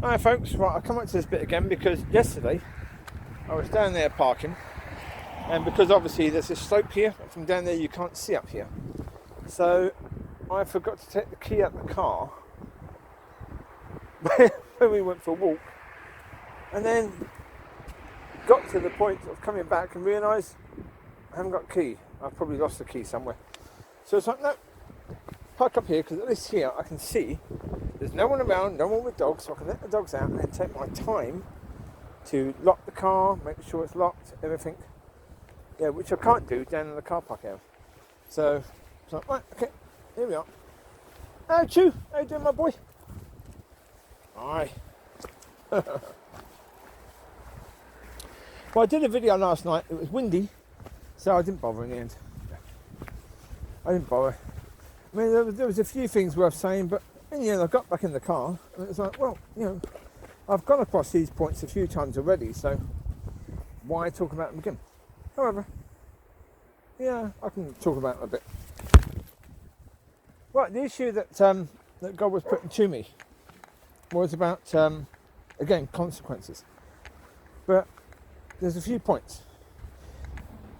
Hi folks, right, I'll come up to this bit again because yesterday I was down there parking, and because obviously there's this slope here, from down there you can't see up here. So I forgot to take the key out of the car when we went for a walk, and then got to the point of coming back and realised I haven't got a key. I've probably lost the key somewhere. So it's like, no, park up here because at least here I can see there's no one around, no one with dogs, so I can let the dogs out and then take my time to lock the car, make sure it's locked, everything. Yeah, which I can't do down in the car park area. So, right, okay, here we are. Hello, Chew, how you doing, my boy? Hi. Well, I did a video last night. It was windy, so I didn't bother in the end. I didn't bother. I mean, there was a few things worth saying, but in the end, I got back in the car, and it was like, well, you know, I've gone across these points a few times already, so why talk about them again? However, yeah, I can talk about them a bit. Right, the issue that that God was putting to me was about, again, consequences. But there's a few points.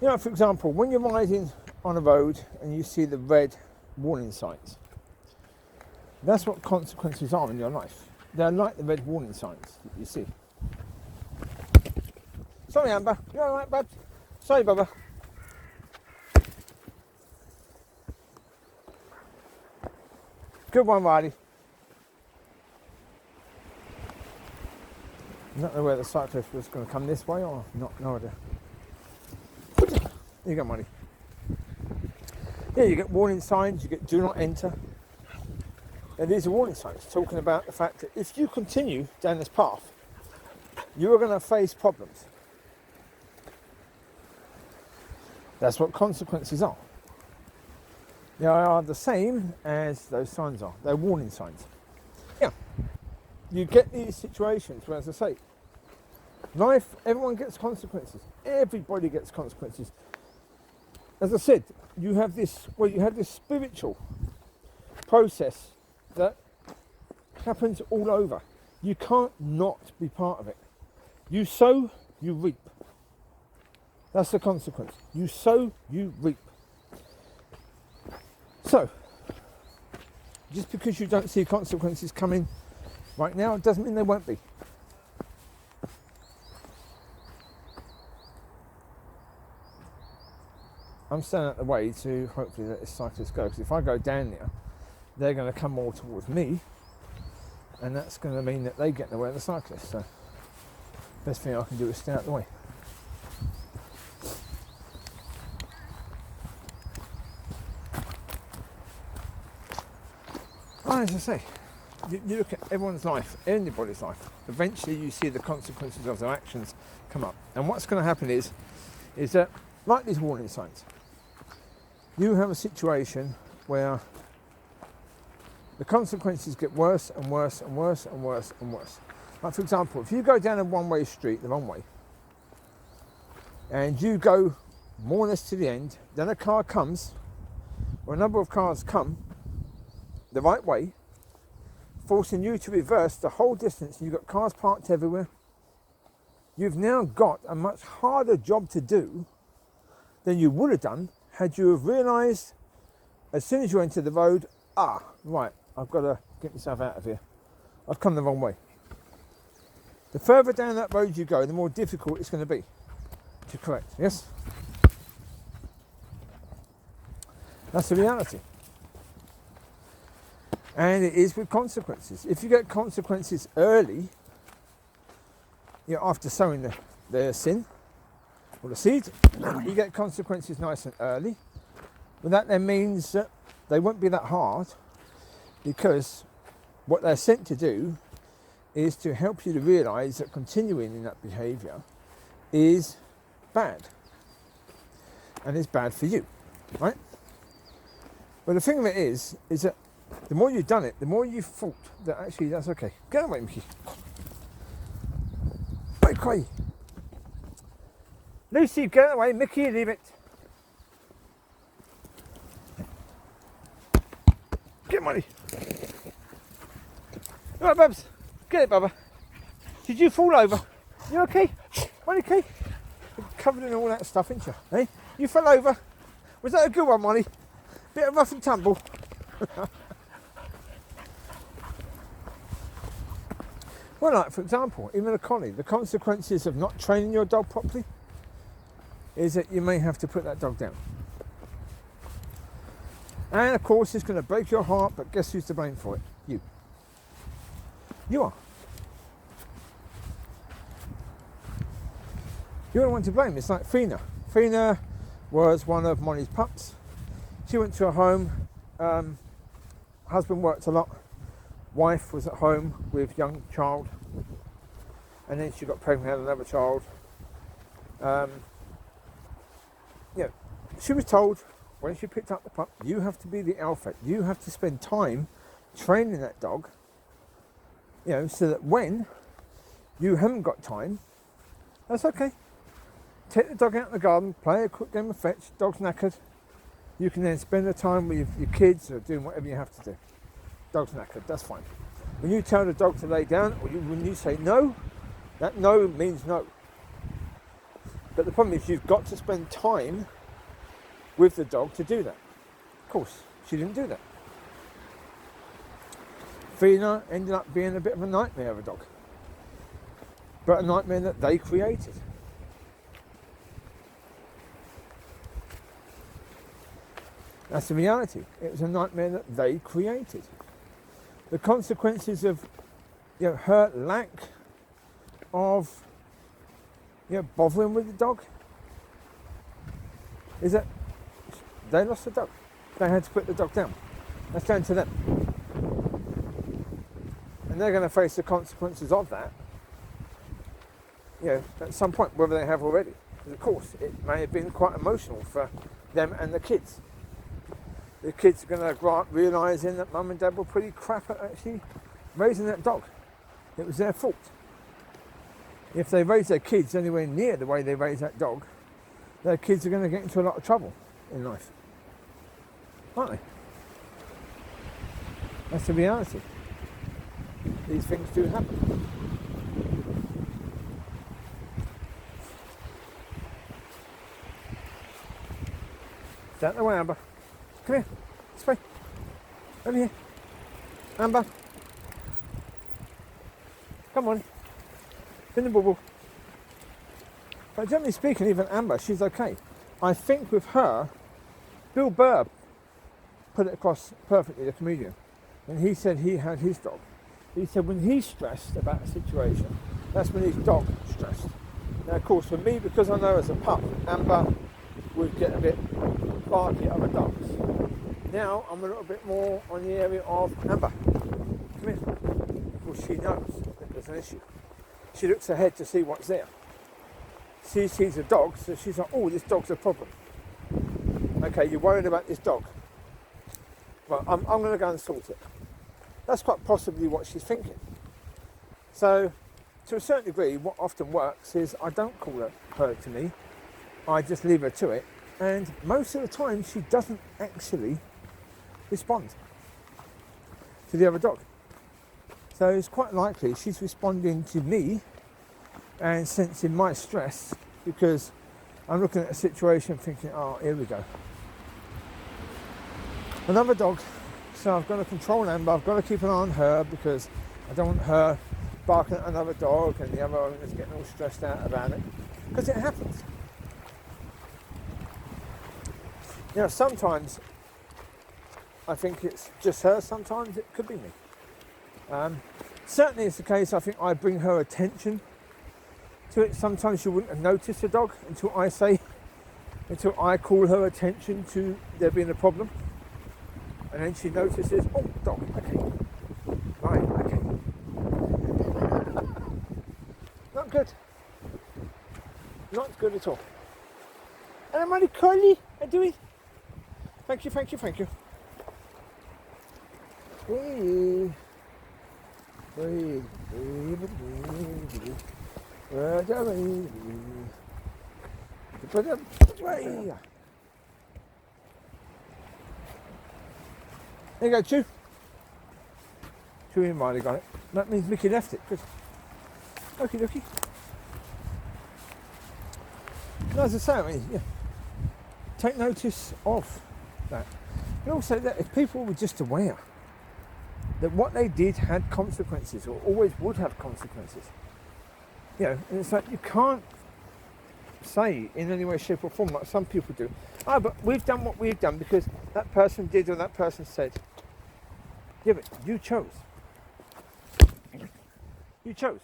You know, for example, when you're riding on a road and you see the red warning signs, that's what consequences are in your life. They're like the red warning signs that you see. Sorry, Amber. You all right, bud? Sorry, Bubba. Good one, Riley. I don't know whether the cyclist was going to come this way or not. No idea. Here you go, Mollie. Yeah, you get warning signs. You get do not enter. And these are warning signs talking about the fact that if you continue down this path, you are going to face problems. That's what consequences are. They are the same as those signs are. They're warning signs. Yeah. You get these situations where, as I say, life, everyone gets consequences. Everybody gets consequences. As I said, you have this spiritual process that happens all over. You can't not be part of it. You sow, you reap. That's the consequence. You sow, you reap. So, just because you don't see consequences coming right now, it doesn't mean they won't be. I'm standing out the way to hopefully let this cyclist go, because if I go down there, they're going to come more towards me, and that's going to mean that they get in the way of the cyclist. So, best thing I can do is stay out the way. Well, as I say, you look at everyone's life, anybody's life. Eventually, you see the consequences of their actions come up, and what's going to happen is that, like these warning signs, you have a situation where the consequences get worse and worse and worse and worse and worse. Like, for example, if you go down a one-way street the wrong way, and you go more or less to the end, then a car comes, or a number of cars come the right way, forcing you to reverse the whole distance, and you've got cars parked everywhere. You've now got a much harder job to do than you would have done had you have realised as soon as you enter the road, right, I've got to get myself out of here. I've come the wrong way. The further down that road you go, the more difficult it's going to be to correct. Yes? That's the reality. And it is with consequences. If you get consequences early, you know, after sowing the sin or the seed, you get consequences nice and early. But that then means that they won't be that hard, because what they're sent to do is to help you to realise that continuing in that behaviour is bad. And it's bad for you, right? But the thing of it is that the more you've done it, the more you've thought that actually that's okay. Get away, Micky. Quiet. Lucy, get away. Micky, leave it. Get money. Right, Bubs. Get it, Bubba. Did you fall over? You okay? Mollie, okay? You're covered in all that stuff, ain't you? Hey? You fell over? Was that a good one, Mollie? Bit of rough and tumble. Well, like, for example, even a collie, the consequences of not training your dog properly is that you may have to put that dog down. And of course, it's going to break your heart, but guess who's to blame for it? You. You are. You're the one to blame. It's like Fina. Fina was one of Mollie's pups. She went to a home. Husband worked a lot. Wife was at home with young child. And then she got pregnant, had another child. She was told when she picked up the pup, you have to be the alpha. You have to spend time training that dog, so that when you haven't got time, that's okay. Take the dog out in the garden, play a quick game of fetch, dog's knackered. You can then spend the time with your kids or doing whatever you have to do. Dog's knackered, that's fine. When you tell the dog to lay down, or when you say no, that no means no. But the problem is you've got to spend time with the dog to do that. Of course, she didn't do that. Fina ended up being a bit of a nightmare of a dog. But a nightmare that they created. That's the reality. It was a nightmare that they created. The consequences of her lack of bothering with the dog is that they lost the dog. They had to put the dog down. That's down to them. And they're going to face the consequences of that, at some point, whether they have already. Because of course, it may have been quite emotional for them and the kids. The kids are going to grow up realising that mum and dad were pretty crap at actually raising that dog. It was their fault. If they raise their kids anywhere near the way they raise that dog, their kids are going to get into a lot of trouble in life. Aren't they? That's the reality. These things do happen. Is that the way, Amber? Come here. This way. Over here. Amber. Come on. In the bubble. But generally speaking, even Amber, she's okay. I think with her, Bill Burr put it across perfectly, the comedian, when he said he had his dog. He said when he's stressed about a situation, that's when his dog stressed. Now, of course, for me, because I know as a pup, Amber would get a bit barky at other dogs. Now, I'm a little bit more on the area of Amber. Come here. Of course, she knows that there's an issue. She looks ahead to see what's there. She sees a dog, so she's like, oh, this dog's a problem. Okay, you're worried about this dog. Well, I'm going to go and sort it. That's quite possibly what she's thinking. So, to a certain degree, what often works is I don't call her to me. I just leave her to it. And most of the time, she doesn't actually respond to the other dog. So it's quite likely she's responding to me and sensing my stress because I'm looking at a situation thinking, oh, here we go. Another dog, so I've got to control Amber, I've got to keep an eye on her because I don't want her barking at another dog and the other owner's getting all stressed out about it. Because it happens. Sometimes I think it's just her, sometimes it could be me. Certainly it's the case, I think I bring her attention to it. Sometimes she wouldn't have noticed the dog until I call her attention to there being a problem. And then she notices, oh, dog, okay. Right, okay. Not good. Not good at all. And I'm only Collie, I do it. Thank you, thank you, thank you. Breathe. Breathe, breathe, breathe, breathe. Put them away. There you go, Chew. Chewie and Mollie got it. That means Micky left it. Good. Okie dokie. And as I say, I mean, yeah, take notice of that. And also that if people were just aware that what they did had consequences, or always would have consequences. You know, and it's like you can't say in any way, shape or form, like some people do, oh, but we've done what we've done because that person did or that person said. Yeah, but you chose. You chose.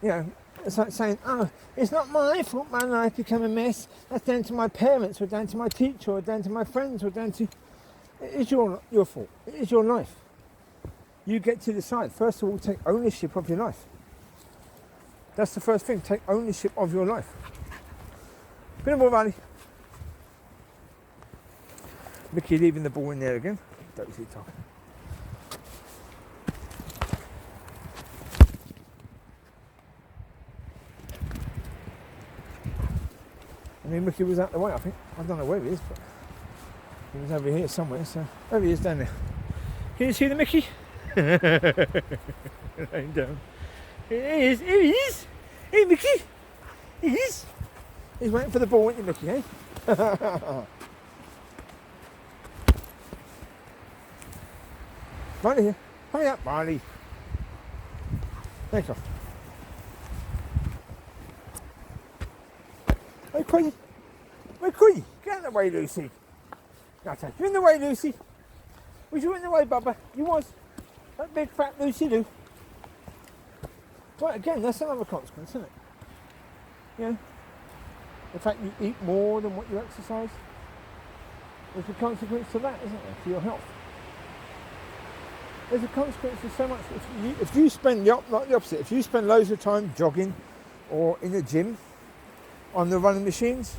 You know, it's like saying, oh, it's not my fault my life became a mess. That's down to my parents, or down to my teacher, or down to my friends, or down to... It is your fault. It is your life. You get to decide. First of all, take ownership of your life. That's the first thing. Take ownership of your life. Bit more, Mollie. Micky leaving the ball in there again. Don't see talking. I mean, Micky was out the way, I think. I don't know where he is, but he was over here somewhere. So there he is down there. Can you see the Micky? Lying down. Here he is. Here he is. Hey, Micky. He is. He's waiting for the ball, isn't he, Micky, eh? Right here. Hurry up, Mollie. Thanks, off. Hey, Quilly. Hey, Quilly. Get out of the way, Lucy. That's it. You're in the way, Lucy. Was you in the way, Bubba? You was. That big fat Lucy Lou. Right, again, that's another consequence, isn't it? You know, the fact you eat more than what you exercise. There's a consequence to that, isn't there, to your health? There's a consequence to so much. If you spend, not the opposite, if you spend loads of time jogging or in the gym on the running machines,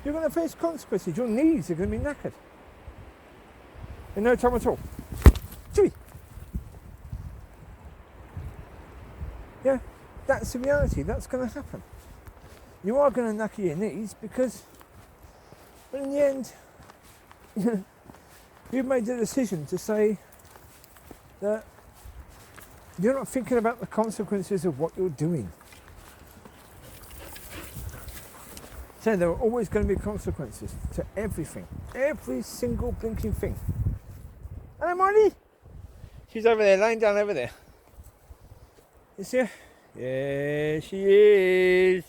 you're going to face consequences. Your knees are going to be knackered. In no time at all. Chewie. Yeah, that's the reality. That's going to happen. You are going to knacker your knees because, but in the end, you've made the decision to say that you're not thinking about the consequences of what you're doing. So there are always going to be consequences to everything. Every single blinking thing. Hello, Mollie. She's over there, laying down over there. You see her? Yeah, she is.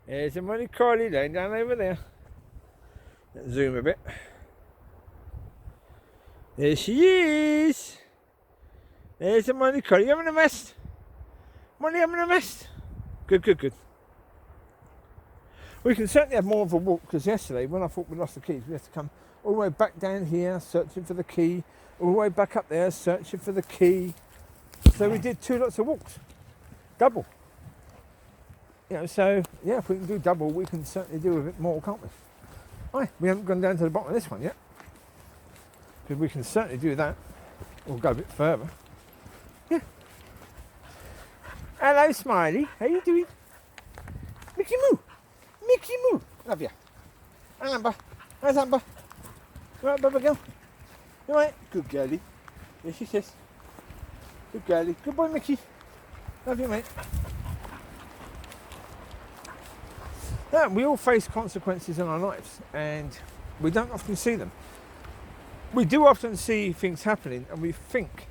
There's a Border Collie laying down over there. Let's zoom a bit. There she is. There's a Border Collie. You having a rest? Mollie having a rest? Good, good, good. We can certainly have more of a walk because yesterday, when I thought we lost the keys, we had to come all the way back down here, searching for the key, all the way back up there, searching for the key. So we did 2 lots of walks, double. You know, so yeah, if we can do double, we can certainly do a bit more, can't we? Aye, we haven't gone down to the bottom of this one yet, because we can certainly do that. We'll go a bit further. Yeah. Hello, Smiley. How you doing? Micky Moo. Micky Moo. Love you. Hi, Amber. How's Amber? You right, Bubba girl? You right? Good girlie. Yes, she says. Good girlie. Good boy, Micky. Love you, mate. Yeah, we all face consequences in our lives, and we don't often see them. We do often see things happening, and we think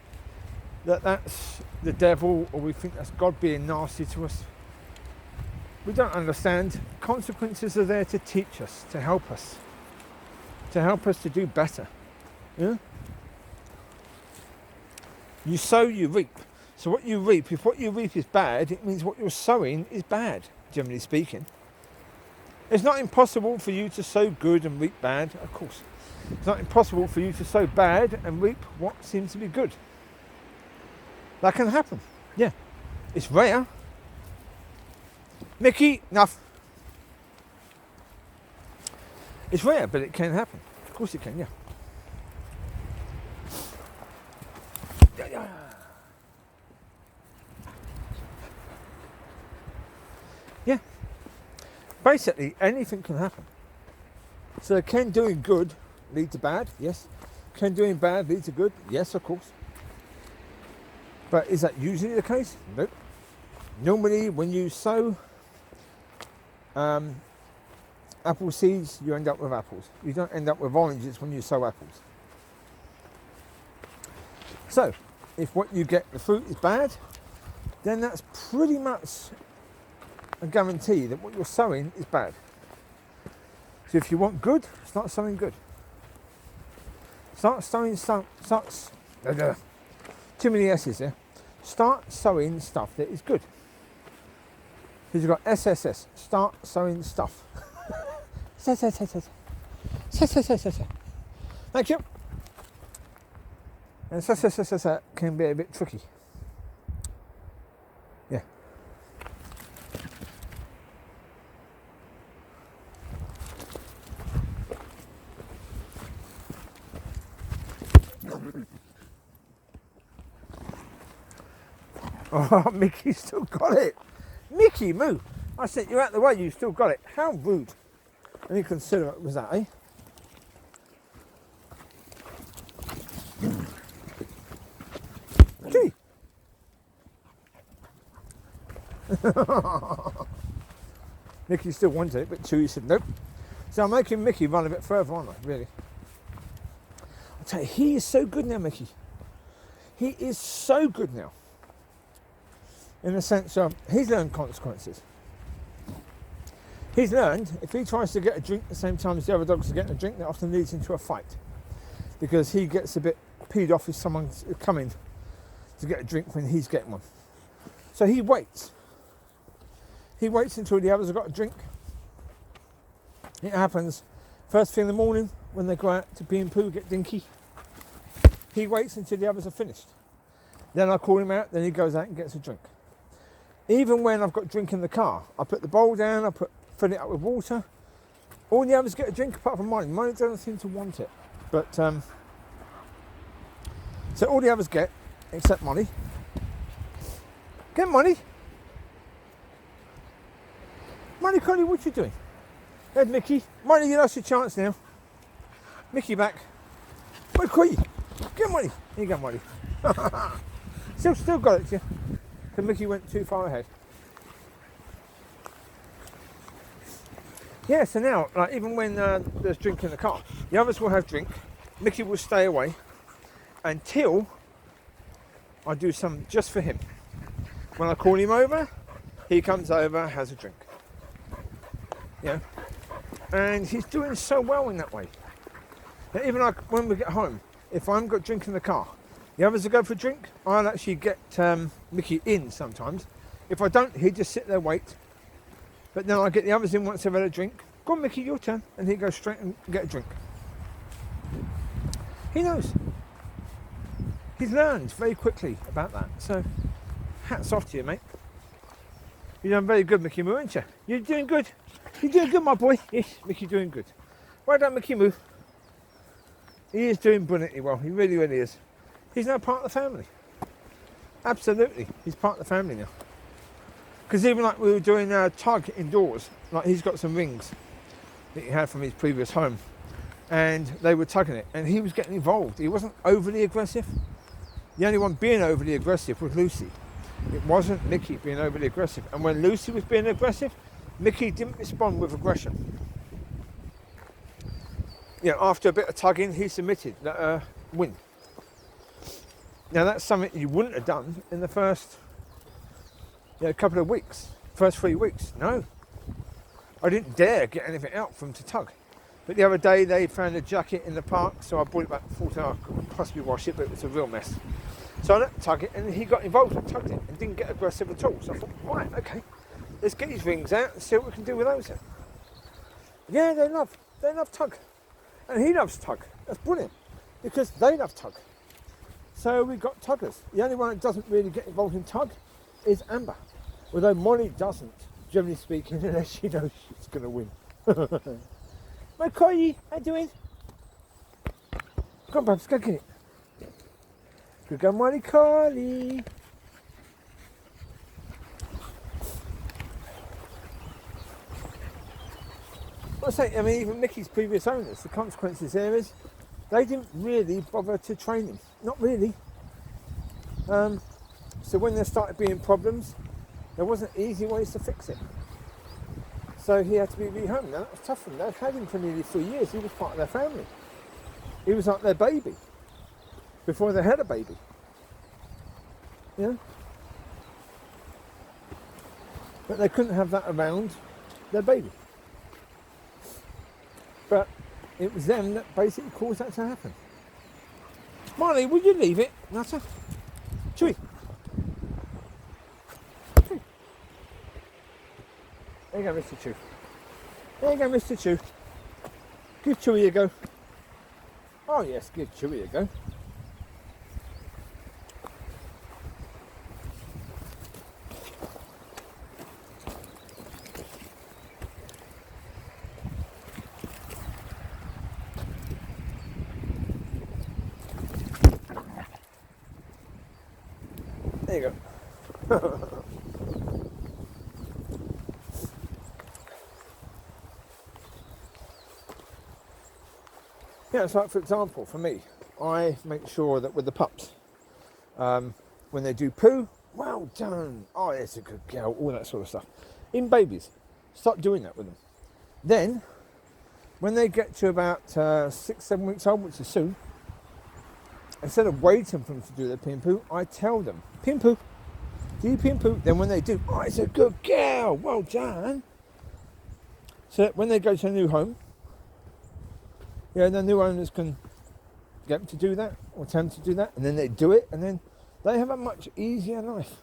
that that's the devil, or we think that's God being nasty to us. We don't understand. Consequences are there to teach us, to help us to do better. Yeah? You sow, you reap. So what you reap, if what you reap is bad, it means what you're sowing is bad, generally speaking. It's not impossible for you to sow good and reap bad, of course. It's not impossible for you to sow bad and reap what seems to be good. That can happen, yeah. It's rare. Micky, enough. It's rare, but it can happen. Of course it can, yeah. Yeah. Basically, anything can happen. So can doing good lead to bad? Yes. Can doing bad lead to good? Yes, of course. But is that usually the case? Nope. Normally when you sow apple seeds, you end up with apples. You don't end up with oranges when you sow apples. So, if what you get, the fruit, is bad, then that's pretty much a guarantee that what you're sowing is bad. So if you want good, start sowing good. Start sowing too many S's there. Start sowing stuff that is good. Because you've got SSS, start sowing stuff. Thank you. And can be a bit tricky. Yeah. Oh, Mickey still got it. Mickey, moo. I sent you out the way, you still got it. How rude. Any consider it was that, eh? Gee. Mickey still wanted it, but Chewie said nope. So I'm making Mickey run a bit further, aren't I, really? I'll tell you, he is so good now, Mickey. He is so good now. In the sense of, he's learned consequences. He's learned, if he tries to get a drink at the same time as the other dogs are getting a drink, that often leads into a fight. Because he gets a bit peed off if someone's coming to get a drink when he's getting one. So he waits. He waits until the others have got a drink. It happens first thing in the morning when they go out to pee and poo, get dinky. He waits until the others are finished. Then I call him out, then he goes out and gets a drink. Even when I've got drink in the car, I put the bowl down, fill it up with water. All the others get a drink apart from Mollie. Mollie doesn't seem to want it. But, so all the others get, except Mollie. Get Mollie. Mollie, Connie, what you doing? Here's Mickey. Mollie, you lost your chance now. Mickey back. Where are you? Get Mollie. Here you go, Mollie. Still got it, yeah. Because Mickey went too far ahead. Yeah, so now, like even when there's drink in the car, the others will have drink. Mickey will stay away until I do some just for him. When I call him over, he comes over, has a drink. Yeah, and he's doing so well in that way. That even like when we get home, if I haven't got drink in the car, the others will go for a drink. I'll actually get Mickey in sometimes. If I don't, he'd just sit there wait. But then I get the others in once they've had a drink. Go on, Mickey, your turn. And he'd go straight and get a drink. He knows. He's learned very quickly about that. So, hats off to you, mate. You're doing very good, Mickey Moo, aren't you? You're doing good. You're doing good, my boy. Yes, Mickey doing good. Well done, Mickey Moo. He is doing brilliantly well. He really, really is. He's now part of the family. Absolutely. He's part of the family now. Because even like we were doing tug indoors, like he's got some rings that he had from his previous home, and they were tugging it, and he was getting involved. He wasn't overly aggressive. The only one being overly aggressive was Lucy. It wasn't Mickey being overly aggressive. And when Lucy was being aggressive, Mickey didn't respond with aggression. You know, after a bit of tugging, he submitted, win. Now that's something you wouldn't have done in the first couple of weeks, first 3 weeks. No, I didn't dare get anything out for him to tug. But the other day they found a jacket in the park, so I brought it back and thought I could possibly wash it, but it was a real mess. So I let him tug it, and he got involved and tugged it and didn't get aggressive at all. So I thought, right, okay, let's get his rings out and see what we can do with those then. Yeah, they love tug. And he loves tug. That's brilliant, because they love tug. So we've got tuggers. The only one that doesn't really get involved in tug is Amber. Although Mollie doesn't, generally speaking, unless she knows she's going to win. My Collie, how you doing? Come on, Babs, go get it. Good girl, Mollie Collie. I say, I mean, even Mickey's previous owners, the consequences there is, they didn't really bother to train him. Not really. So when there started being problems, There wasn't easy ways to fix it. So he had to be rehomed. Now that was tough for them. They'd had him for nearly 3 years. He was part of their family. He was like their baby before they had a baby. Yeah. But they couldn't have that around their baby. But it was them that basically caused that to happen. Mollie, would you leave it, Nutter? Chewie. Chewie. There you go, Mr. Chew. There you go, Mr. Chew. Give Chewie a go. Oh yes, give Chewie a go. There you go. Yeah, it's like, for example, for me, I make sure that with the pups, when they do poo, well done, oh, it's a good girl, all that sort of stuff. In babies, start doing that with them. Then, when they get to about 6-7 weeks old, which is soon, instead of waiting for them to do their pee and poo, I tell them, pee and poo, do you pee and poo? Then when they do, oh, it's a good girl, well done. So that when they go to a new home, yeah, the new owners can get them to do that or tell them to do that, and then they do it, and then they have a much easier life.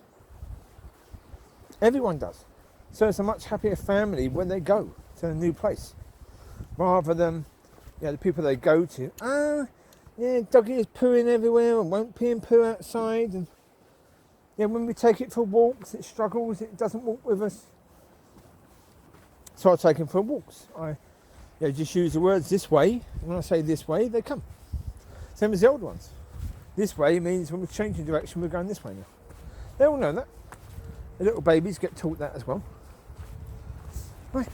Everyone does. So it's a much happier family when they go to a new place, rather than the people they go to. Yeah, doggy is pooing everywhere and won't pee and poo outside, and when we take it for walks, it struggles. It doesn't walk with us. So I take him for walks. I just use the words this way. When I say this way, they come. Same as the old ones. This way means when we're changing direction, we're going this way now. They all know that. The little babies get taught that as well. Right.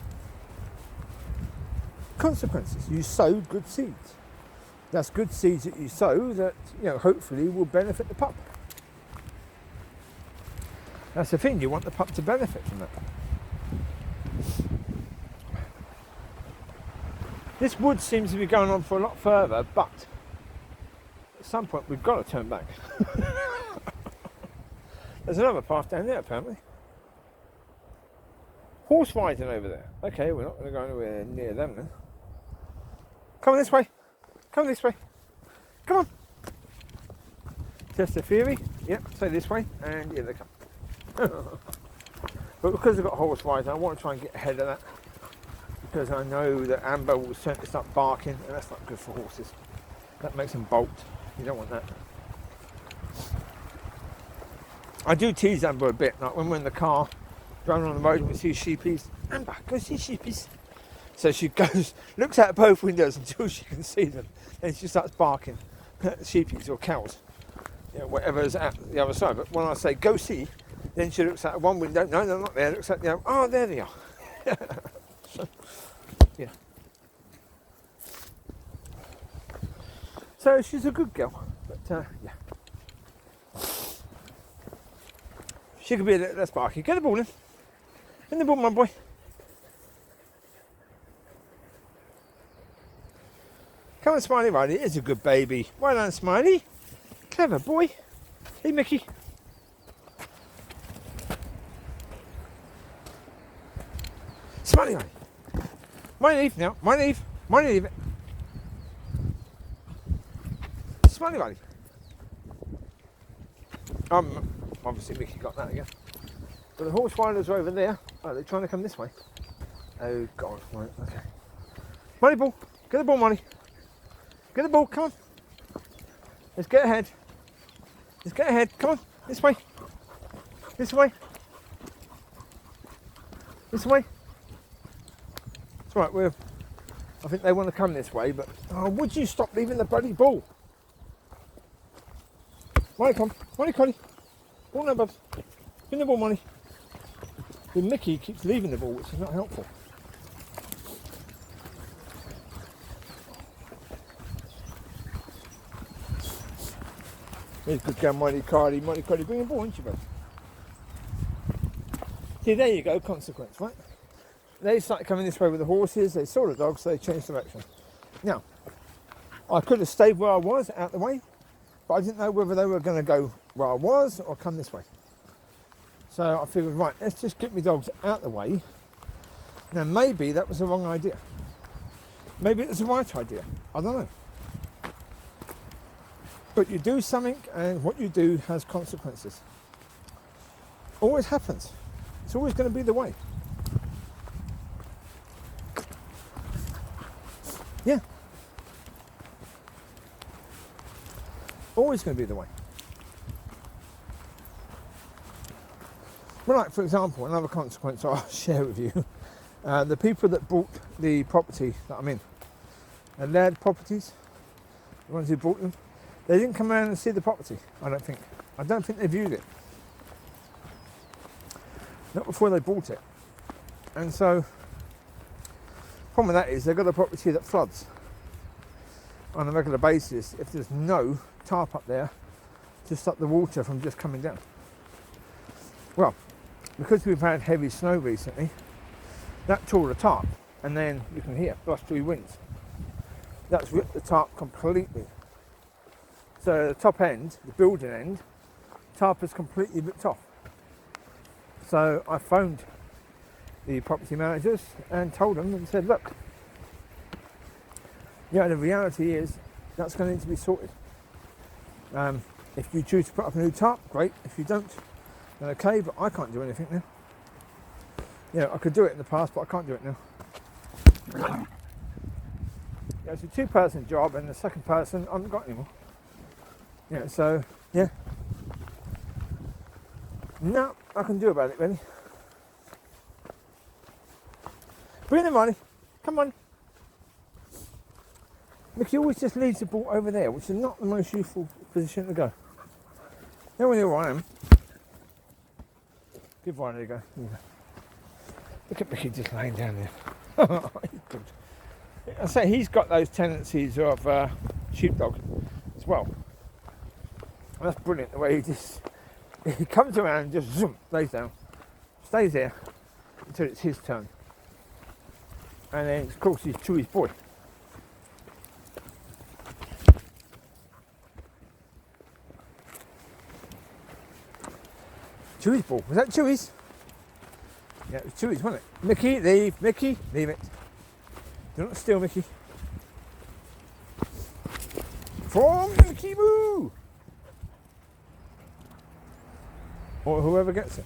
Consequences. You sow good seeds. That's good seeds that you sow that, hopefully will benefit the pup. That's the thing. You want the pup to benefit from that. This wood seems to be going on for a lot further, but at some point we've got to turn back. There's another path down there apparently. Horse riding over there. Okay, we're not going to go anywhere near them then. Come on this way. Come this way. Come on. Test the theory. Yep, say this way, and yeah, they come. But because I've got horse riding, I want to try and get ahead of that. Because I know that Amber will certainly start barking, and that's not good for horses. That makes them bolt. You don't want that. I do tease Amber a bit, like when we're in the car, driving on the road and we see sheepies. Amber, go see sheepies. So she goes, looks out both windows until she can see them. Then she starts barking at sheepies or cows, whatever's at the other side. But when I say go see, then she looks out one window. No, they're not there. Looks at the other. Oh, there they are. So, yeah. So she's a good girl, but yeah. She could be a little less barky. Get the ball in. In the ball, my boy. Come on, Smiley Riley. It's a good baby. Well done, Smiley. Clever boy. Hey, Micky. Smiley Riley. My leave now. My leave. My leave it. Smiley Riley. Obviously Micky got that again. But the horse riders are over there. Oh, they're trying to come this way. Oh God. Right. Okay. Mollie ball. Get the ball, Mollie. Get the ball. Come on. Let's get ahead. Let's get ahead. Come on. This way. This way. This way. It's right. I think they want to come this way, but would you stop leaving the bloody ball? Mollie, come. Mollie, Collie. Ball no, bubs. Give the ball, Mollie. Then Micky keeps leaving the ball, which is not helpful. Here's good girl, Mollie Collie. Mollie Collie, bring the ball, isn't she, bud? See, there you go, consequence, right? They started coming this way with the horses, they saw the dogs, so they changed direction. Now, I could have stayed where I was, out the way, but I didn't know whether they were going to go where I was or come this way. So I figured, right, let's just get my dogs out the way. Now, maybe that was the wrong idea. Maybe it was the right idea. I don't know. But you do something, and what you do has consequences. Always happens. It's always going to be the way. Yeah. Always going to be the way. Well, like, for example, another consequence I'll share with you. The people that bought the property that I'm in, the Laird properties, the ones who bought them, they didn't come around and see the property, I don't think. I don't think they viewed it. Not before they bought it. And so, problem with that is they've got a property that floods on a regular basis if there's no tarp up there to stop the water from just coming down. Well, because we've had heavy snow recently, that tore the tarp, and then you can hear blustery winds. That's ripped the tarp completely. So the top end, the building end, tarp is completely ripped off. So I phoned the property managers and told them and said, look, yeah, the reality is that's going to need to be sorted. If you choose to put up a new tarp, great. If you don't, then okay, but I can't do anything now. Yeah, I could do it in the past, but I can't do it now. Yeah, it's a two-person job, and the second person I haven't got anymore. Yeah, so, yeah. No, I can do about it, really. Bring the money. Come on. Micky always just leaves the ball over there, which is not the most useful position to go. Now we know where I am. Good one, there you go. There you go. Look at Micky just laying down there. He's good. I say he's got those tendencies of sheepdog as well. And that's brilliant, the way he comes around and just zoom, lays down, stays there until it's his turn. And then, of course, he's Chewie's boy. Chewie's ball. Was that Chewie's? Yeah, it was Chewie's, wasn't it? Micky, leave. Micky, leave it. Do not steal, Micky. From Micky Moo! Or whoever gets it.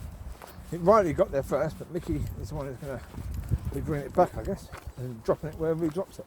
Riley got there first, but Micky is the one who's going to be bringing it back, I guess, and dropping it wherever he drops it.